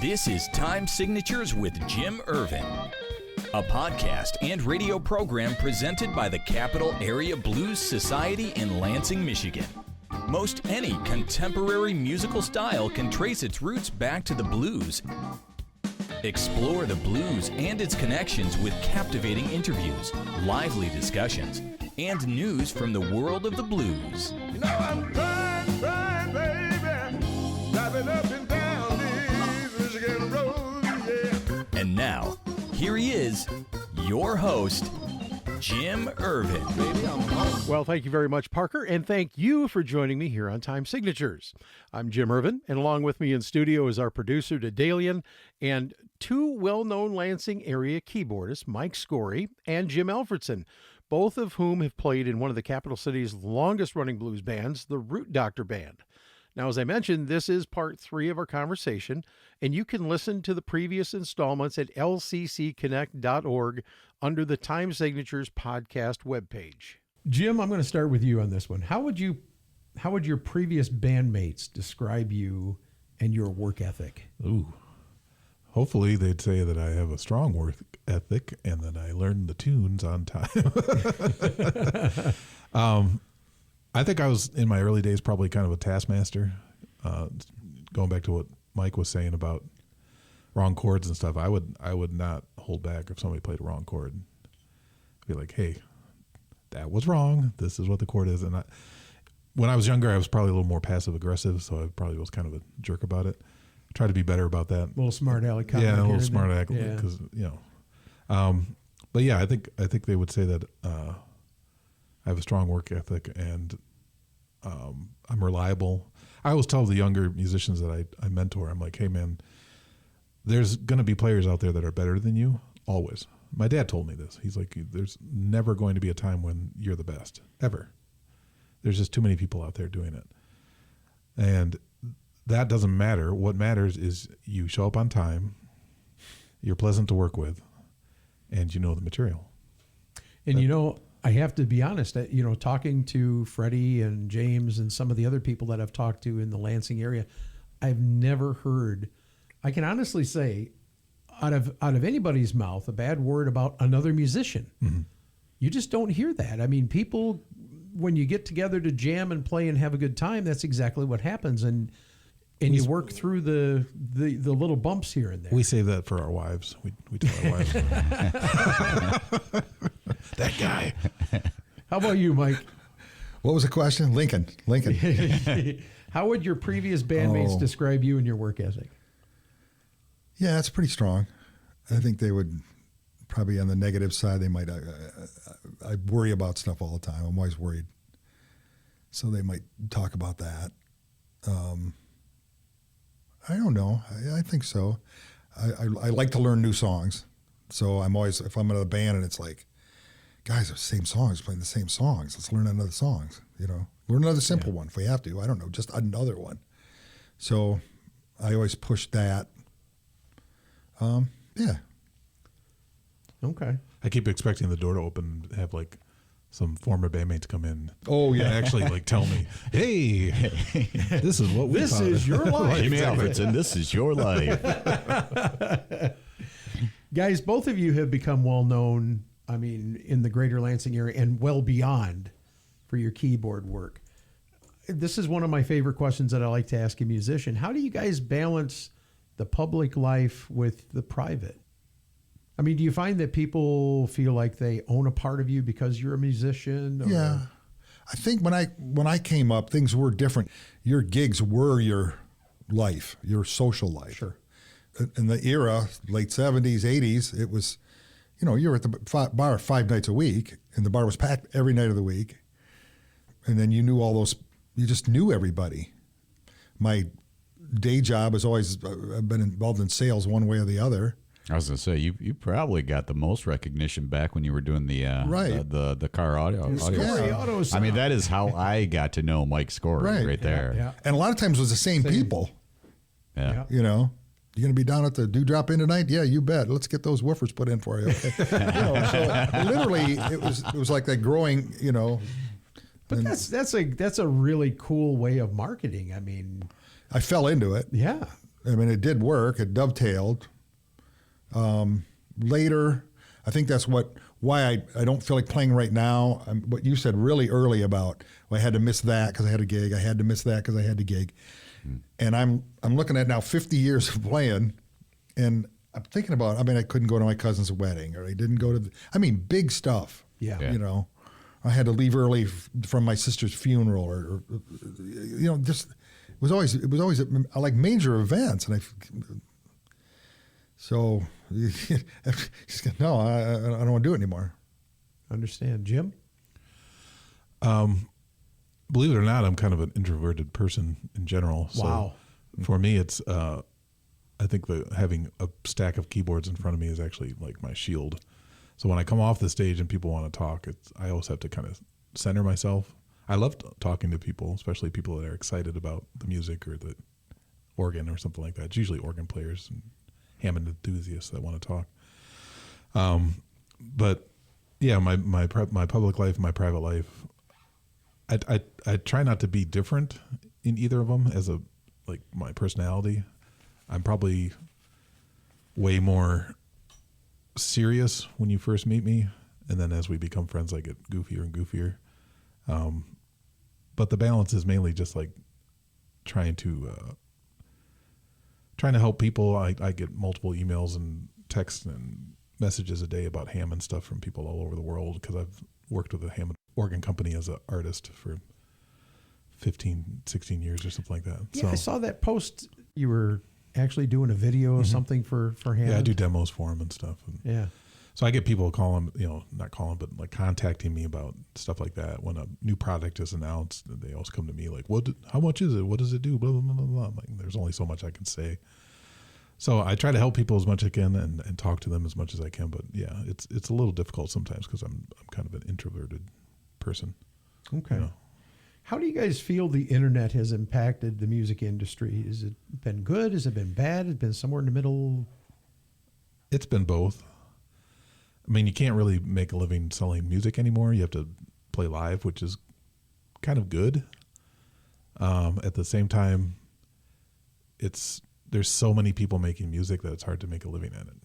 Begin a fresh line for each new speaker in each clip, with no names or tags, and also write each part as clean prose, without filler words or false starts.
This is Time Signatures with Jim Ervin, a podcast and radio program presented by the Capital Area Blues Society in Lansing, Michigan. Most any contemporary musical style can trace its roots back to the blues. Explore the blues and its connections with captivating interviews, lively discussions, and news from the world of the blues.
You know I'm crying, baby, driving up and down these Michigan roads, yeah.
And now, here he is, your host, Jim Ervin.
Well, thank you very much, Parker, and thank you for joining me here on Time Signatures. I'm Jim Ervin, and along with me in studio is our producer, Dedalian, and two well-known Lansing area keyboardists, Mike Skory and Jim Alfredson, both of whom have played in one of the capital city's longest-running blues bands, the Root Doctor Band. Now, as I mentioned, this is part 3 of our conversation, and you can listen to the previous installments at lccconnect.org under the Time Signatures podcast webpage. Jim, I'm going to start with you on this one. How would your previous bandmates describe you and your work ethic?
Ooh. Hopefully they'd say that I have a strong work ethic and that I learned the tunes on time. I think I was, in my early days, probably kind of a taskmaster. Going back to what Mike was saying about wrong chords and stuff, I would not hold back if somebody played a wrong chord. I'd be like, hey, that was wrong. This is what the chord is. And when I was younger, I was probably a little more passive aggressive, so I probably was kind of a jerk about it. Try to be better about that.
A little smart aleck.
Yeah, a little smart aleck, because but yeah, I think they would say that I have a strong work ethic and I'm reliable. I always tell the younger musicians that I mentor, I'm like, hey man, there's going to be players out there that are better than you, always. My dad told me this. He's like, there's never going to be a time when you're the best, ever. There's just too many people out there doing it. And that doesn't matter. What matters is you show up on time, you're pleasant to work with, and you know the material.
And I have to be honest, talking to Freddie and James and some of the other people that I've talked to in the Lansing area, I've never heard, I can honestly say, out of anybody's mouth, a bad word about another musician. Mm-hmm. You just don't hear that. I mean, people, when you get together to jam and play and have a good time, that's exactly what happens. And you work through the little bumps here and there.
We save that for our wives. We tell our wives. That guy.
How about you, Mike?
What was the question? Lincoln.
How would your previous bandmates describe you and your work ethic?
Yeah, it's pretty strong. I think they would probably on the negative side. They might. I worry about stuff all the time. I'm always worried. So they might talk about that. I don't know. I think so. I like to learn new songs. So I'm always, if I'm in a band and it's like, guys, the same songs, playing the same songs. Let's learn another songs, Learn another simple one if we have to. I don't know, just another one. So I always push that. Yeah.
Okay.
I keep expecting the door to open and have like some former bandmates come in.
Oh yeah,
and actually like tell me, hey, this is what we.
This is your life,
Jimmy Alfredson. This is your life,
guys. Both of you have become well known. I mean, in the greater Lansing area and well beyond for your keyboard work. This is one of my favorite questions that I like to ask a musician. How do you guys balance the public life with the private? I mean, do you find that people feel like they own a part of you because you're a musician? Or?
Yeah. I think when I came up, things were different. Your gigs were your life, your social life.
Sure.
In the era, late 70s, 80s, it was, you were at the bar 5 nights a week, and the bar was packed every night of the week. And then you knew you just knew everybody. My day job has always, I've been involved in sales one way or the other.
I was going to say, you probably got the most recognition back when you were doing the car audio.
Skory auto sound.
I mean, that is how I got to know Mike Skory right there.
Yeah.
And a lot of times it was the same people.
Yeah.
You going to be down at the Dewdrop Inn tonight? Yeah, you bet. Let's get those woofers put in for you. Okay. So literally it was like that growing,
But that's a really cool way of marketing. I mean,
I fell into it.
Yeah.
I mean, it did work. It dovetailed. Later, I think that's why I don't feel like playing right now. What you said really early about, well, I had to miss that because I had a gig. I had to miss that because I had a gig. And I'm looking at now 50 years of playing, and I'm thinking about, I couldn't go to my cousin's wedding, or I didn't go to, big stuff.
Yeah.
You know, I had to leave early from my sister's funeral, or just, it was always like major events. And so, no, I don't want to do it anymore.
Understand. Jim?
Believe it or not, I'm kind of an introverted person in general. So
wow.
For me, it's, I think having a stack of keyboards in front of me is actually like my shield. So when I come off the stage and people want to talk, I always have to kind of center myself. I love talking to people, especially people that are excited about the music or the organ or something like that. It's usually organ players and Hammond enthusiasts that want to talk. But yeah, my public life, my private life, I try not to be different in either of them as my personality. I'm probably way more serious when you first meet me, and then as we become friends, I get goofier and goofier. But the balance is mainly just like trying to help people. I get multiple emails and texts and messages a day about Hammond stuff from people all over the world, because I've worked with a Hammond organ company as an artist for 15, 16 years or something like that.
Yeah,
so,
I saw that post. You were actually doing a video or something for Hammond.
Yeah, I do demos for them and stuff. And
yeah.
So I get people not calling, but like contacting me about stuff like that. When a new product is announced, they always come to me like, how much is it? What does it do? Blah, blah, blah, blah, blah. Like, there's only so much I can say. So I try to help people as much as I can and talk to them as much as I can. But yeah, it's a little difficult sometimes because I'm kind of an introverted person.
Okay. How do you guys feel the internet has impacted the music industry? Has it been good? Has it been bad? Has it been somewhere in the middle? It's
been both. I mean, you can't really make a living selling music anymore. You have to play live, which is kind of good. At the same time, there's so many people making music that it's hard to make a living at it.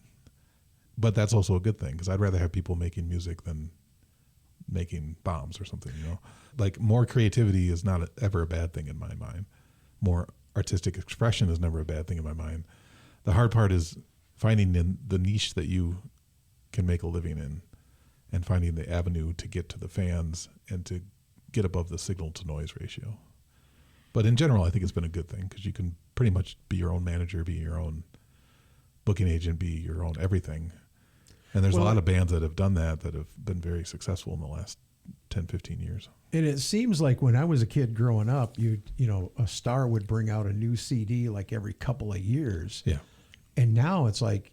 But that's also a good thing, because I'd rather have people making music than making bombs or something, Like, more creativity is not ever a bad thing in my mind. More artistic expression is never a bad thing in my mind. The hard part is finding the niche that you can make a living in, and finding the avenue to get to the fans and to get above the signal to noise ratio. But in general, I think it's been a good thing, because you can pretty much be your own manager, be your own booking agent, be your own everything. And there's a lot of bands that have done that have been very successful in the last 10, 15 years.
And it seems like when I was a kid growing up, a star would bring out a new CD like every couple of years.
Yeah.
And now it's like,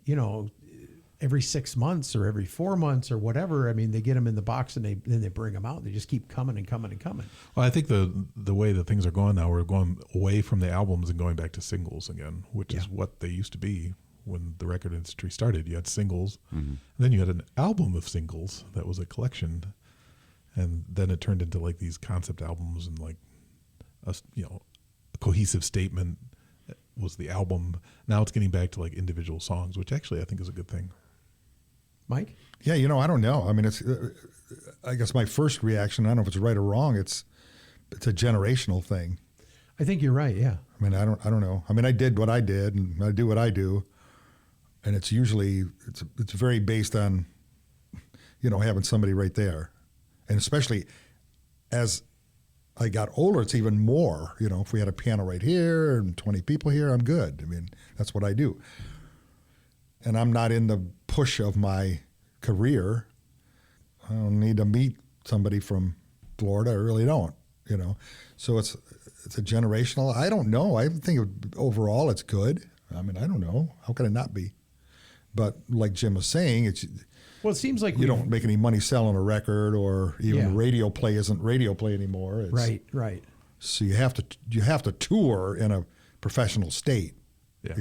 every 6 months or every 4 months or whatever. I mean, they get them in the box and then they bring them out. They just keep coming and coming and coming.
Well, I think the way that things are going now, we're going away from the albums and going back to singles again, which is what they used to be when the record industry started. You had singles, and then you had an album of singles that was a collection, and then it turned into like these concept albums, and like a cohesive statement was the album. Now it's getting back to like individual songs, which actually I think is a good thing.
Mike?
Yeah, I don't know. I mean, it's I guess my first reaction, I don't know if it's right or wrong, it's a generational thing.
I think you're right, yeah.
I mean, I don't know. I mean, I did what I did, and I do what I do, and it's usually it's very based on having somebody right there, and especially as I got older, it's even more. If we had a piano right here and 20 people here, I'm good. I mean, that's what I do. And I'm not in the push of my career. I don't need to meet somebody from Florida. I really don't, So it's a generational. I don't know. I think overall it's good. I mean, I don't know. How can it not be? But like Jim was saying, it
seems like
you don't make any money selling a record, or even radio play isn't radio play anymore. It's,
right.
So you have to tour in a professional state.
Yeah.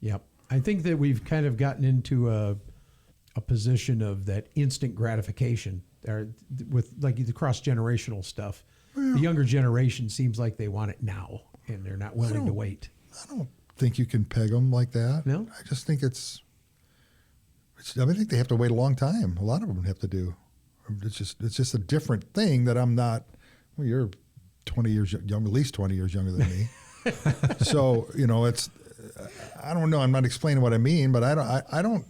Yep. I think that we've kind of gotten into a position of that instant gratification there with like the cross-generational stuff. Well, the younger generation seems like they want it now, and they're not willing to wait.
don't think you can peg them like that.
No?
I just think I think they have to wait a long time. A lot of them have to do. It's just a different thing that I'm not. Well, you're 20 years young, at least 20 years younger than me. So it's. I don't know. I'm not explaining what I mean, but I don't.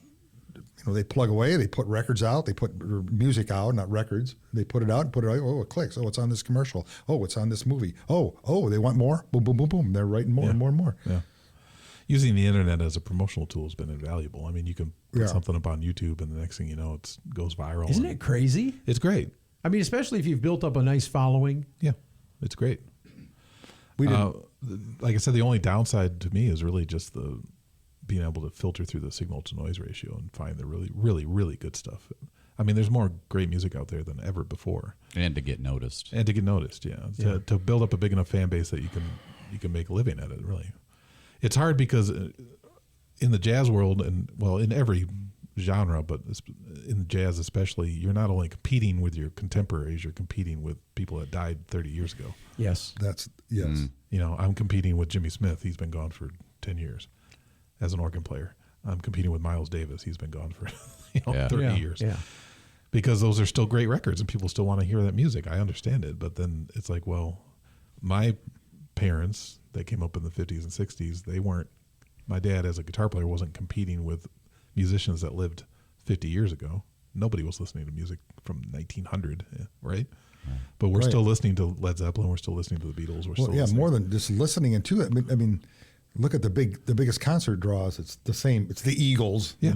They plug away. They put records out. They put music out, not records. They put it out and put it out. Oh, it clicks. Oh, it's on this commercial. Oh, it's on this movie. Oh, they want more. Boom, boom, boom, boom. They're writing more and more and more.
Yeah. Using the internet as a promotional tool has been invaluable. I mean, you can put something up on YouTube, and the next thing you know, it goes viral.
Isn't it crazy?
It's great.
I mean, especially if you've built up a nice following.
Yeah, it's great.
We didn't.
Like I said, the only downside to me is really just being able to filter through the signal to noise ratio and find the really, really, really good stuff. I mean, there's more great music out there than ever before.
And to get noticed.
Yeah. To build up a big enough fan base that you can make a living at it, really. It's hard because in the jazz world, and well, in every genre, but in jazz especially, you're not only competing with your contemporaries, you're competing with people that died 30 years ago.
Yes.
Yes.
I'm competing with Jimmy Smith. He's been gone for 10 years as an organ player. I'm competing with Miles Davis. He's been gone for 30 years.
Yeah.
Because those are still great records and people still want to hear that music. I understand it. But then it's like, well, my parents, they came up in the 50s and 60s. My dad as a guitar player wasn't competing with musicians that lived 50 years ago. Nobody was listening to music from 1900, right? But we're still listening to Led Zeppelin. We're still listening to the Beatles.
More than just listening into it. I mean, look at the biggest concert draws. It's the same. It's the Eagles.
Yeah.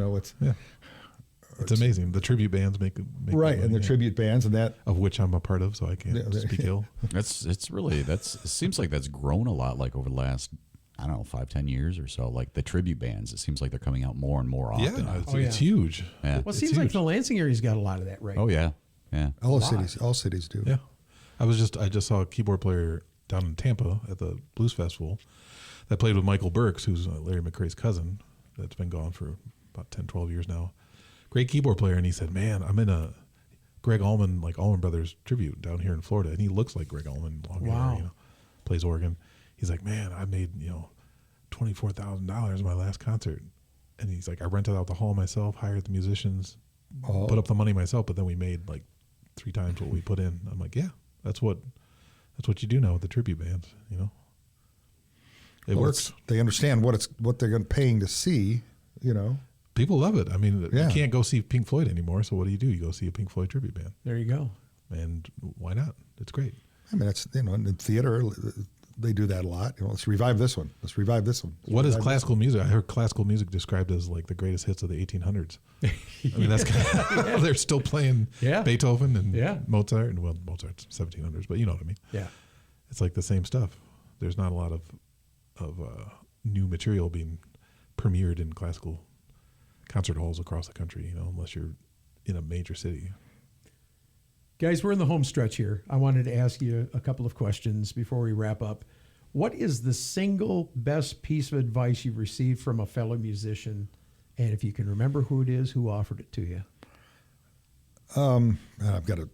It's amazing. The tribute bands make
right, and the tribute bands and that
of which I'm a part of, so I can't speak ill.
It seems like that's grown a lot, like over the last 5-10 years or so. Like the tribute bands, it seems like they're coming out more and more often.
Yeah, it's huge.
Yeah.
Well, it seems like the Lansing area's got a lot of that right.
Oh yeah.
All cities do.
Yeah, I just saw a keyboard player down in Tampa at the Blues Festival that played with Michael Burks, who's Larry McRae's cousin, that's been gone for about 10, 12 years now. Great keyboard player, and he said, "Man, I'm in a Greg Allman, like Allman Brothers tribute down here in Florida," and he looks like Greg Allman, long hair, plays organ. He's like, "Man, I made $24,000 my last concert," and he's like, "I rented out the hall myself, hired the musicians, put up the money myself, but then we made like 3 times what we put in." I'm like, "Yeah, that's what you do now with the tribute bands, It works.
They understand what they're paying to see,
People love it. I mean, you can't go see Pink Floyd anymore, so what do? You go see a Pink Floyd tribute band.
There you go.
And why not? It's great.
I mean, it's in theater they do that a lot. Let's revive this one. Let's revive this one.
What is classical music? I heard classical music described as like the greatest hits of the 1800s. I mean, that's kind of, they're still playing Beethoven and Mozart, and Mozart's 1700s, but you know what I mean.
Yeah,
it's like the same stuff. There's not a lot of new material being premiered in classical concert halls across the country, unless you're in a major city.
Guys, we're in the home stretch here. I wanted to ask you a couple of questions before we wrap up. What is the single best piece of advice you've received from a fellow musician? And if you can remember who it is, who offered it to you?
I've got a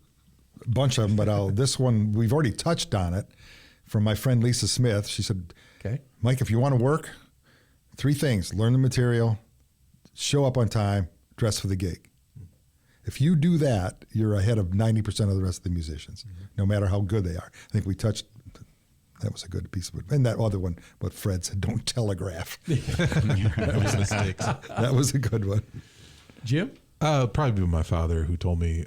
bunch of them, but this one, we've already touched on it, from my friend Lisa Smith. She said,
"Okay,
Mike, if you want to work, 3 things: learn the material, show up on time, dress for the gig. If you do that, you're ahead of 90% of the rest of the musicians, no matter how good they are." I think we touched. That was a good piece of it. And that other one, what Fred said, don't telegraph.
That was mistakes.
That was a good one.
Jim?
Probably my father, who told me,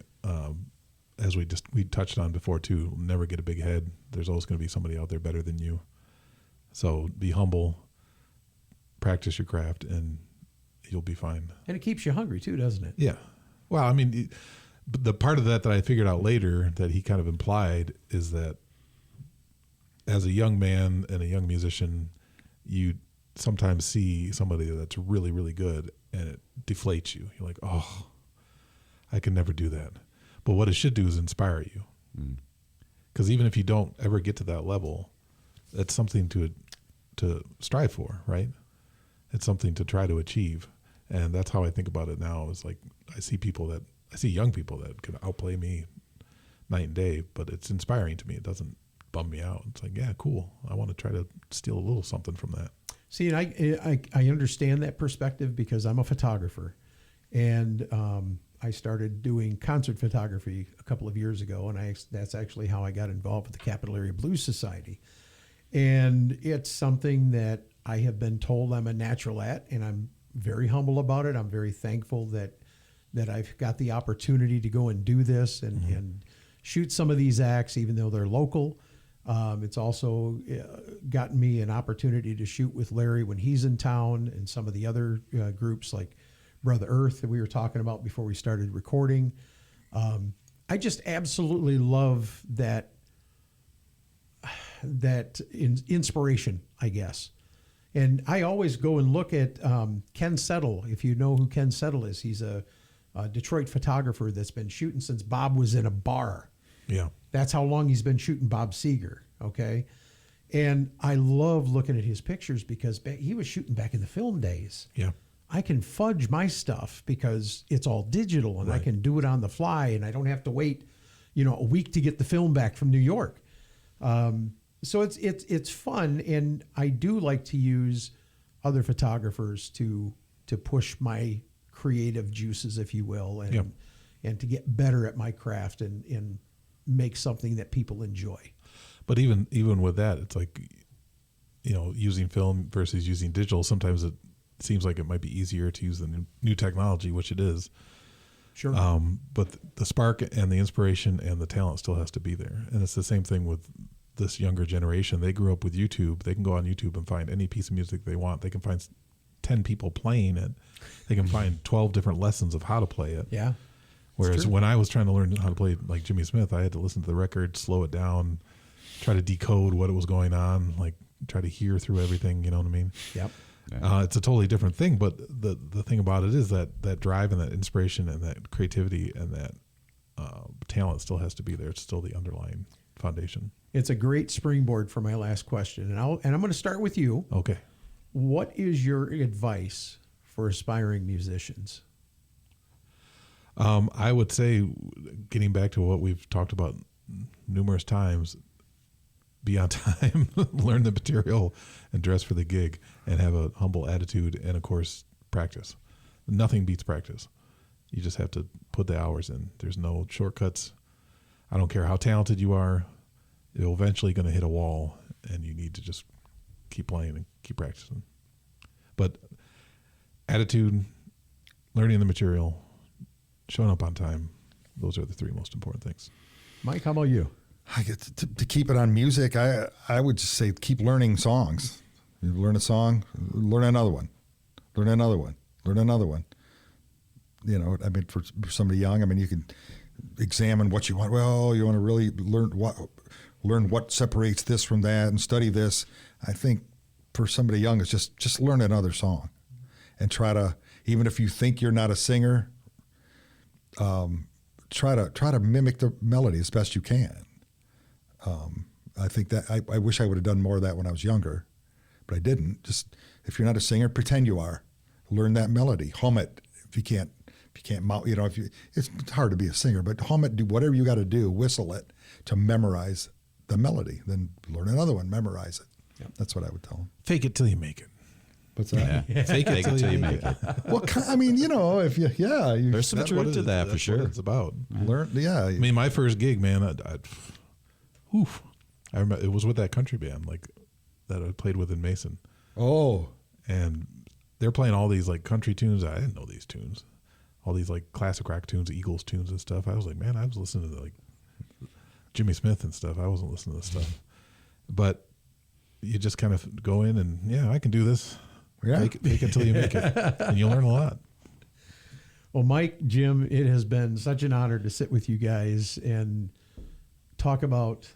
as we touched on before too, never get a big head. There's always going to be somebody out there better than you. So be humble, practice your craft, and you'll be fine.
And it keeps you hungry too, doesn't it?
Yeah. Well, I mean, the part of that I figured out later that he kind of implied is that as a young man and a young musician, you sometimes see somebody that's really, really good and it deflates you. You're like, oh, I can never do that. But what it should do is inspire you. Because even if you don't ever get to that level, it's something to strive for, right? It's something to try to achieve. And that's how I think about it now. Is like I see young people that can outplay me night and day, but it's inspiring to me. It doesn't bum me out. It's like, yeah, cool. I want to try to steal a little something from that.
See, and I understand that perspective because I'm a photographer, and I started doing concert photography a couple of years ago, and that's actually how I got involved with the Capital Area Blues Society. And it's something that I have been told I'm a natural at, and I'm very humble about it. I'm very thankful that I've got the opportunity to go and do this and shoot some of these acts, even though they're local. It's also gotten me an opportunity to shoot with Larry when he's in town, and some of the other groups like Brother Earth that we were talking about before we started recording. I just absolutely love that inspiration, I guess. And I always go and look at Ken Settle. If you know who Ken Settle is, he's a Detroit photographer that's been shooting since Bob was in a bar.
Yeah.
That's how long he's been shooting Bob Seger, okay? And I love looking at his pictures because he was shooting back in the film days.
Yeah.
I can fudge my stuff because it's all digital, and I can do it on the fly, and I don't have to wait, a week to get the film back from New York. So it's fun, and I do like to use other photographers to push my creative juices, if you will, and to get better at my craft and make something that people enjoy.
But even with that, it's like, using film versus using digital, sometimes it seems like it might be easier to use the new technology, which it is.
Sure.
But the spark and the inspiration and the talent still has to be there. And it's the same thing with this younger generation. They grew up with YouTube. They can go on YouTube and find any piece of music they want. They can find 10 people playing it. They can find 12 different lessons of how to play it.
Yeah.
Whereas when I was trying to learn how to play like Jimmy Smith, I had to listen to the record, slow it down, try to decode what was going on, like try to hear through everything. You know what I mean?
Yep.
It's a totally different thing. But the thing about it is that drive and that inspiration and that creativity and that talent still has to be there. It's still the underlying foundation.
It's a great springboard for my last question. And I'm going to start with you.
Okay.
What is your advice for aspiring musicians?
I would say, getting back to what we've talked about numerous times, be on time, learn the material, and dress for the gig, and have a humble attitude, and of course, practice. Nothing beats practice. You just have to put the hours in. There's no shortcuts. I don't care how talented you are. You're eventually going to hit a wall, and you need to just keep playing and keep practicing. But attitude, learning the material, showing up on time, those are the three most important things.
Mike, how about you?
I get to keep it on music. I would just say keep learning songs. You learn a song, learn another one, learn another one, learn another one. For somebody young, you can examine what you want. Well, you want to really learn what separates this from that and study this. I think for somebody young, it's just learn another song and try to, even if you think you're not a singer, try to mimic the melody as best you can. I think that I wish I would have done more of that when I was younger, but I didn't. Just, if you're not a singer, pretend you are. Learn that melody, hum it. If you can't mouth, it's hard to be a singer, but hum it. Do whatever you got to do, whistle it to memorize the melody. Then learn another one, memorize it. Yep. That's what I would tell them.
Fake it till you make it.
What's that?
Yeah. Fake it till you make it.
Well, if you,
There's some truth to that for sure.
What it's about.
Learn, yeah.
My first gig, man, I remember it was with that country band that I played with in Mason.
Oh,
and they're playing all these country tunes. I didn't know these tunes, all these classic rock tunes, Eagles tunes and stuff. I was like, man, I was listening to Jimmy Smith and stuff. I wasn't listening to this stuff. But you just kind of go in and I can do this.
Yeah.
Fake it till you make it, and you'll learn a lot.
Well, Mike, Jim, it has been such an honor to sit with you guys and talk about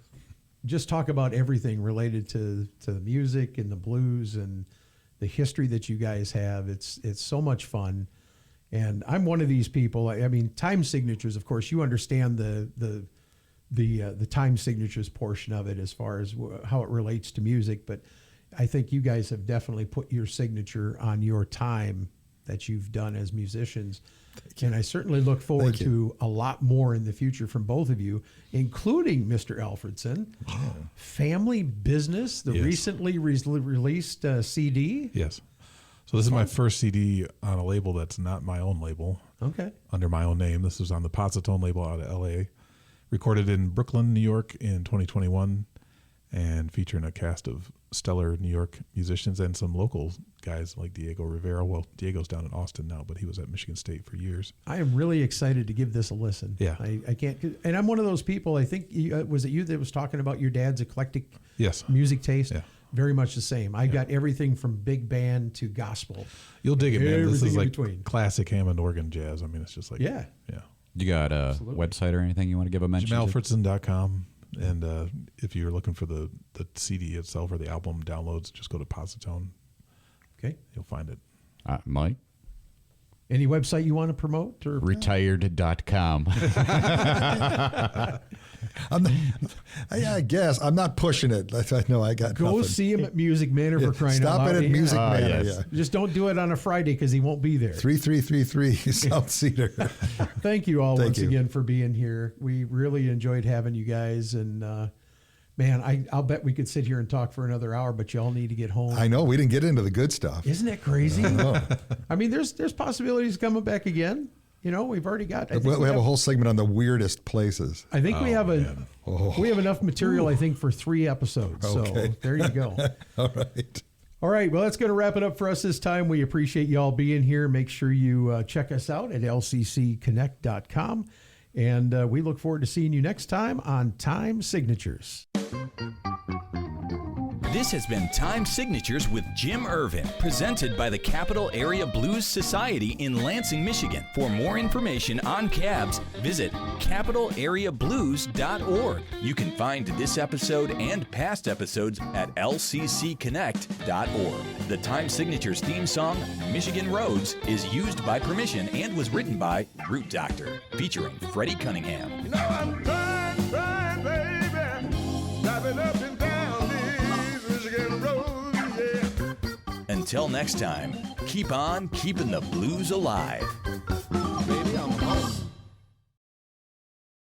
everything related to the music and the blues and the history that you guys have. It's so much fun. And I'm one of these people. Time signatures, of course, you understand the time signatures portion of it as far as how it relates to music, but I think you guys have definitely put your signature on your time that you've done as musicians. And I certainly look forward to a lot more in the future from both of you, including Mr. Alfredson. Family Business, the recently released CD.
Yes. So this is my first CD on a label that's not my own label.
Okay.
Under my own name. This was on the Potsatone label out of L.A. Recorded in Brooklyn, New York in 2021, and featuring a cast of stellar New York musicians and some local guys like Diego Rivera. Well, Diego's down in Austin now, but he was at Michigan State for years.
I am really excited to give this a listen.
Yeah.
I can't, and I'm one of those people, I think, was it you that was talking about your dad's eclectic
Yes.
music taste?
Yeah.
Very much the same. I got everything from big band to gospel.
You'll dig it, man. This
Everything
is
in
like
between.
classic Hammond organ jazz. I mean, it's just like,
Yeah.
You got a website or anything you want to give a mention to?
JimAlfredson.com. And if you're looking for the CD itself or the album downloads, just go to Potsatone.
Okay.
You'll find it.
Mike?
Any website you want to promote? Or
Retired.com.
I guess I'm not pushing it. I know I got
Go
nothing.
see him at Music Manor for crying out
Stop
loud.
it at Music Manor.
yes.
Yeah.
Just don't do it on a Friday because he won't be there.
3333 South Cedar.
Thank you all
Thank
once
you.
again for being here. We really enjoyed having you guys. And man, I'll bet we could sit here and talk for another hour, but y'all need to get home.
I know we didn't get into the good stuff.
Isn't that crazy?
No.
I mean, there's possibilities coming back again. You know, we've already got. I think
We have a whole segment on the weirdest places.
I think we have we have enough material. I think for 3 episodes.
Okay.
So there you go.
All right.
All right. Well, that's going to wrap it up for us this time. We appreciate you all being here. Make sure you check us out at lccconnect.com. And we look forward to seeing you next time on Time Signatures.
This has been Time Signatures with Jim Ervin, presented by the Capital Area Blues Society in Lansing, Michigan. For more information on cabs, visit capitalareablues.org. You can find this episode and past episodes at lccconnect.org. The Time Signatures theme song, Michigan Roads, is used by permission and was written by Root Doctor, featuring Freddie Cunningham.
You know I'm trying, baby, driving up and down these Michigan roads, yeah.
Until next time, keep on keeping the blues alive.
Baby, I'm